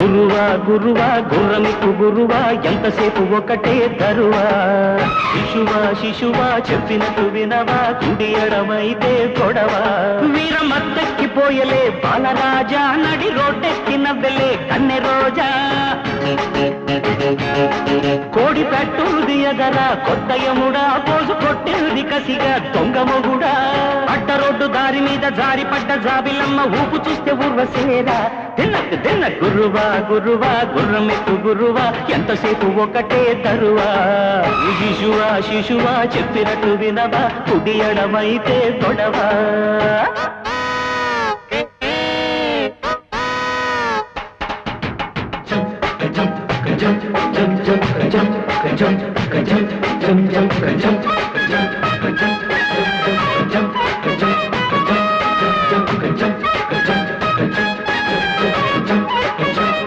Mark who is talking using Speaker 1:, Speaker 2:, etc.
Speaker 1: గురువా గురువా గుర్రమికు గురువా ఎంతసేపు ఒకటే తరువా శిశువా శిశువా చెప్పినట్టు వినవా కుడి ఎడమైతే కొడవా వీర మత్తెక్కిపోయలే బాలరాజా నడి రోడ్డెక్కి నవ్వెలే కన్నె రోజా కోడి పెట్టుది ఎదరా కొత్త యముడా పోజు కొట్టేది కసిగా దొంగ మొగుడా అడ్డ రోడ్డు దారి మీద జారి పడ్డ జాబిలమ్మ ఊపు చూస్తే ఊర్వశేరా తిన్నకు తిన్న గురువా గురువా గుర్రమెక్కు గురువా ఎంతసేపు ఒకటే తరువా శిశువా శిశువా చెప్పినట్టు వినవా కుడి ఎడమైతే గొడవా jump jump jump jump jump jump jump jump jump jump